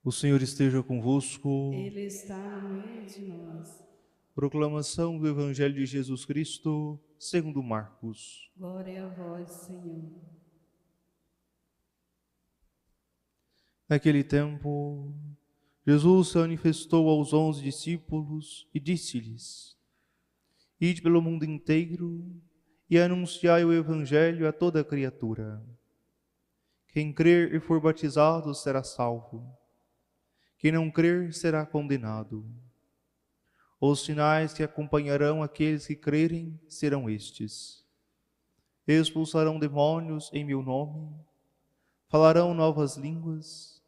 O Senhor esteja convosco. Ele está no meio de nós. Proclamação do Evangelho de Jesus Cristo, segundo Marcos. Glória a vós, Senhor. Naquele tempo, Jesus se manifestou aos 11 discípulos e disse-lhes: Ide pelo mundo inteiro e anunciai o Evangelho a toda criatura. Quem crer e for batizado será salvo. Quem não crer será condenado. Os sinais que acompanharão aqueles que crerem serão estes: expulsarão demônios em meu nome, falarão novas línguas,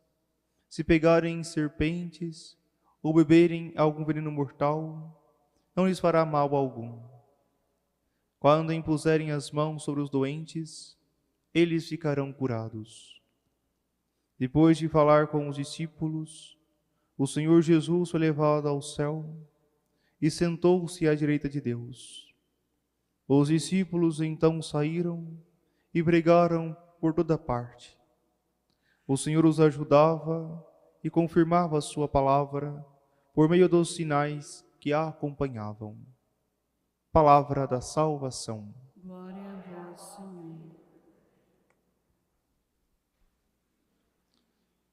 se pegarem em serpentes ou beberem algum veneno mortal, não lhes fará mal algum. Quando impuserem as mãos sobre os doentes, eles ficarão curados. Depois de falar com os discípulos, o Senhor Jesus foi levado ao céu e sentou-se à direita de Deus. Os discípulos então saíram e pregaram por toda parte. O Senhor os ajudava e confirmava a sua palavra por meio dos sinais que a acompanhavam. Palavra da salvação. Glória a vós, Senhor.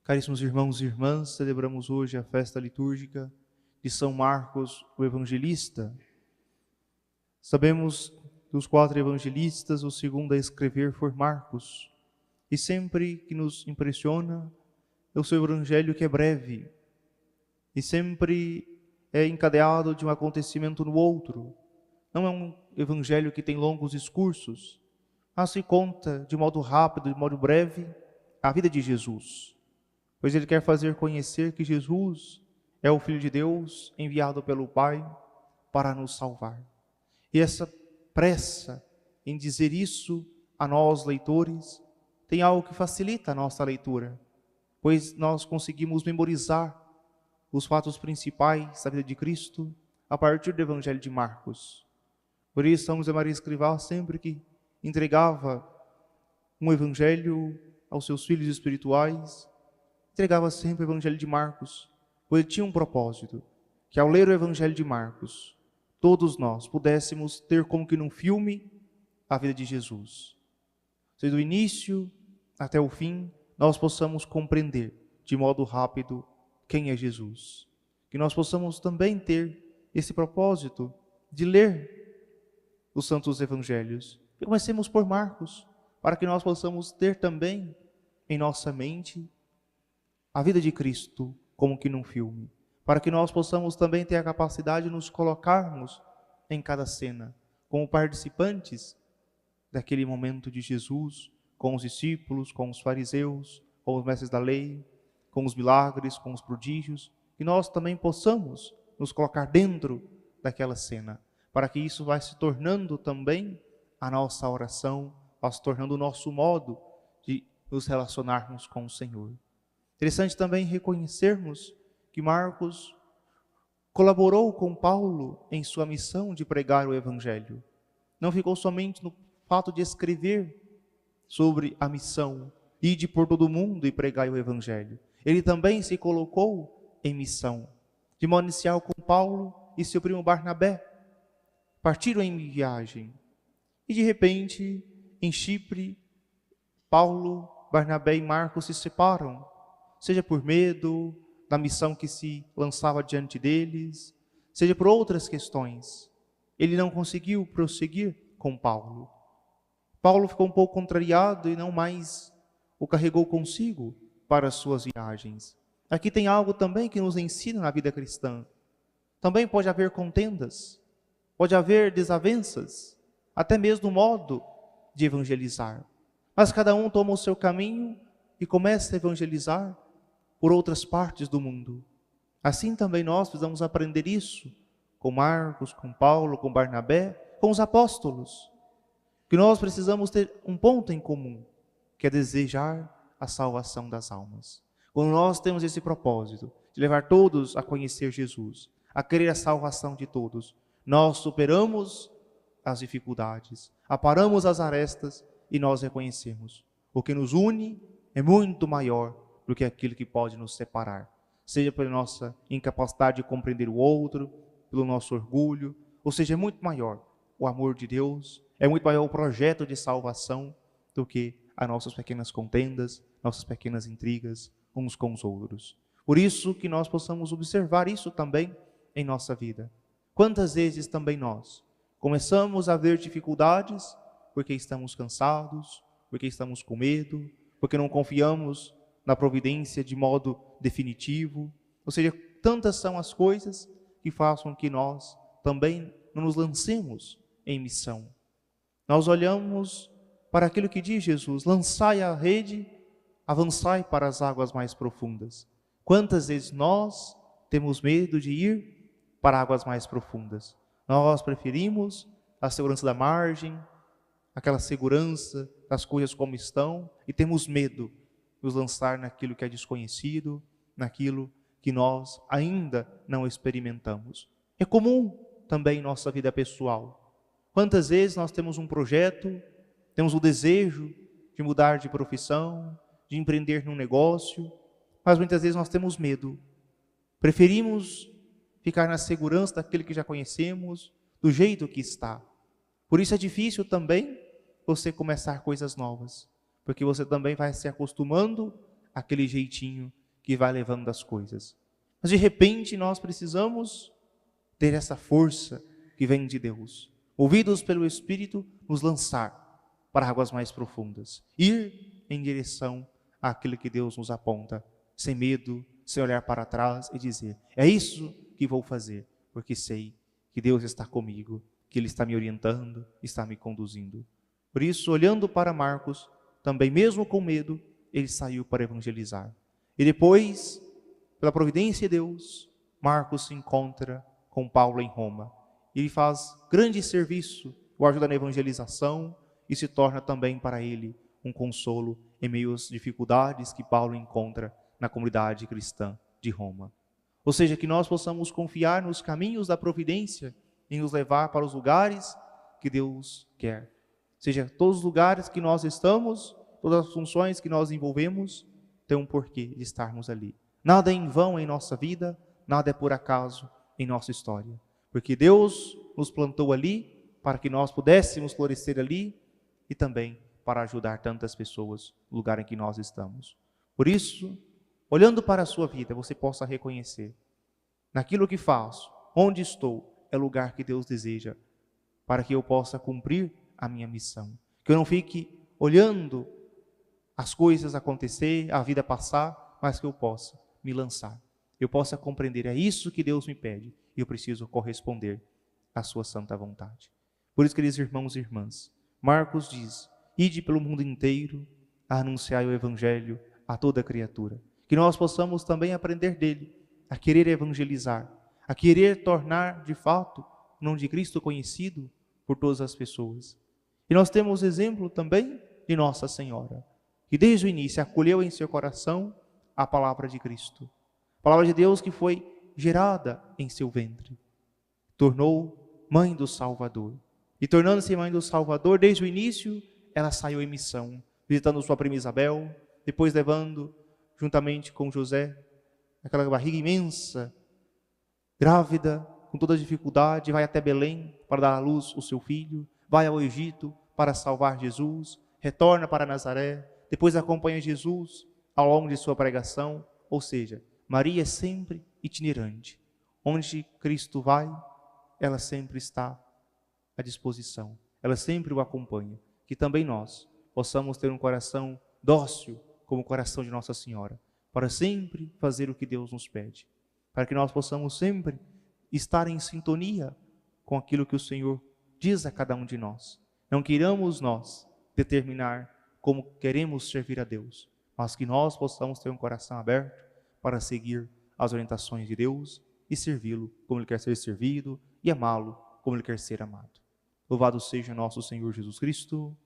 Caríssimos irmãos e irmãs, celebramos hoje a festa litúrgica de São Marcos, o Evangelista. Sabemos dos 4 evangelistas, o segundo a escrever foi Marcos. E sempre que nos impressiona é o seu evangelho, que é breve e sempre é encadeado de um acontecimento no outro. Não é um evangelho que tem longos discursos, mas se conta de modo rápido, de modo breve, a vida de Jesus. Pois ele quer fazer conhecer que Jesus é o Filho de Deus enviado pelo Pai para nos salvar. E essa pressa em dizer isso a nós, leitores, tem algo que facilita a nossa leitura, pois nós conseguimos memorizar os fatos principais da vida de Cristo a partir do Evangelho de Marcos. Por isso, São José Maria Escrivá, sempre que entregava um evangelho aos seus filhos espirituais, entregava sempre o Evangelho de Marcos, pois ele tinha um propósito, que ao ler o Evangelho de Marcos, todos nós pudéssemos ter como que num filme a vida de Jesus. Desde o início até o fim, nós possamos compreender de modo rápido quem é Jesus. Que nós possamos também ter esse propósito de ler os Santos Evangelhos. E comecemos por Marcos, para que nós possamos ter também em nossa mente a vida de Cristo como que num filme. Para que nós possamos também ter a capacidade de nos colocarmos em cada cena, como participantes daquele momento de Jesus, com os discípulos, com os fariseus, com os mestres da lei, com os milagres, com os prodígios, que nós também possamos nos colocar dentro daquela cena, para que isso vai se tornando também a nossa oração, vai se tornando o nosso modo de nos relacionarmos com o Senhor. Interessante também reconhecermos que Marcos colaborou com Paulo em sua missão de pregar o Evangelho. Não ficou somente no fato de escrever sobre a missão, ide por todo o mundo e pregai o Evangelho. Ele também se colocou em missão, de modo inicial com Paulo e seu primo Barnabé. Partiram em viagem e de repente, em Chipre, Paulo, Barnabé e Marcos se separam, seja por medo da missão que se lançava diante deles, seja por outras questões. Ele não conseguiu prosseguir com Paulo. Paulo ficou um pouco contrariado e não mais o carregou consigo para as suas viagens. Aqui tem algo também que nos ensina na vida cristã. Também pode haver contendas, pode haver desavenças, até mesmo no modo de evangelizar. Mas cada um toma o seu caminho e começa a evangelizar por outras partes do mundo. Assim também nós precisamos aprender isso com Marcos, com Paulo, com Barnabé, com os apóstolos. Que nós precisamos ter um ponto em comum, que é desejar a salvação das almas. Quando nós temos esse propósito de levar todos a conhecer Jesus, a querer a salvação de todos, nós superamos as dificuldades, aparamos as arestas e nós reconhecemos. O que nos une é muito maior do que aquilo que pode nos separar. Seja pela nossa incapacidade de compreender o outro, pelo nosso orgulho, ou seja, é muito maior o amor de Deus, é muito maior o projeto de salvação do que as nossas pequenas contendas, nossas pequenas intrigas uns com os outros. Por isso que nós possamos observar isso também em nossa vida. Quantas vezes também nós começamos a ver dificuldades porque estamos cansados, porque estamos com medo, porque não confiamos na providência de modo definitivo. Ou seja, tantas são as coisas que façam que nós também não nos lancemos em missão. Nós olhamos para aquilo que diz Jesus: lançai a rede, avançai para as águas mais profundas. Quantas vezes nós temos medo de ir para águas mais profundas? Nós preferimos a segurança da margem, aquela segurança das coisas como estão, e temos medo de nos lançar naquilo que é desconhecido, naquilo que nós ainda não experimentamos. É comum também em nossa vida pessoal. Quantas vezes nós temos um projeto, temos o desejo de mudar de profissão, de empreender num negócio, mas muitas vezes nós temos medo. Preferimos ficar na segurança daquilo que já conhecemos, do jeito que está. Por isso é difícil também você começar coisas novas, porque você também vai se acostumando àquele jeitinho que vai levando as coisas. Mas de repente nós precisamos ter essa força que vem de Deus, ouvidos pelo Espírito, nos lançar para águas mais profundas, ir em direção àquilo que Deus nos aponta, sem medo, sem olhar para trás e dizer: é isso que vou fazer, porque sei que Deus está comigo, que Ele está me orientando, está me conduzindo. Por isso, olhando para Marcos, também mesmo com medo, ele saiu para evangelizar. E depois, pela providência de Deus, Marcos se encontra com Paulo em Roma. Ele faz grande serviço, o ajuda na evangelização e se torna também para ele um consolo em meio às dificuldades que Paulo encontra na comunidade cristã de Roma. Ou seja, que nós possamos confiar nos caminhos da providência e nos levar para os lugares que Deus quer. Ou seja, todos os lugares que nós estamos, todas as funções que nós envolvemos, tem um porquê de estarmos ali. Nada é em vão em nossa vida, nada é por acaso em nossa história. Porque Deus nos plantou ali para que nós pudéssemos florescer ali e também para ajudar tantas pessoas no lugar em que nós estamos. Por isso, olhando para a sua vida, você possa reconhecer: naquilo que faço, onde estou, é o lugar que Deus deseja para que eu possa cumprir a minha missão. Que eu não fique olhando as coisas acontecer, a vida passar, mas que eu possa me lançar. Eu possa compreender: é isso que Deus me pede e eu preciso corresponder à sua santa vontade. Por isso, queridos irmãos e irmãs, Marcos diz: ide pelo mundo inteiro a anunciar o Evangelho a toda criatura. Que nós possamos também aprender dele, a querer evangelizar, a querer tornar de fato o nome de Cristo conhecido por todas as pessoas. E nós temos exemplo também de Nossa Senhora, que desde o início acolheu em seu coração a palavra de Cristo. A palavra de Deus que foi gerada em seu ventre. Tornou mãe do Salvador. E tornando-se mãe do Salvador, desde o início, ela saiu em missão, visitando sua prima Isabel, depois levando, juntamente com José, aquela barriga imensa, grávida, com toda a dificuldade, vai até Belém para dar à luz o seu filho, vai ao Egito para salvar Jesus, retorna para Nazaré, depois acompanha Jesus ao longo de sua pregação. Ou seja, Maria é sempre itinerante. Onde Cristo vai, ela sempre está à disposição, ela sempre o acompanha. Que também nós possamos ter um coração dócil como o coração de Nossa Senhora, para sempre fazer o que Deus nos pede, para que nós possamos sempre estar em sintonia com aquilo que o Senhor diz a cada um de nós. Não queiramos nós determinar como queremos servir a Deus, mas que nós possamos ter um coração aberto para seguir as orientações de Deus e servi-lo como Ele quer ser servido e amá-lo como Ele quer ser amado. Louvado seja nosso Senhor Jesus Cristo.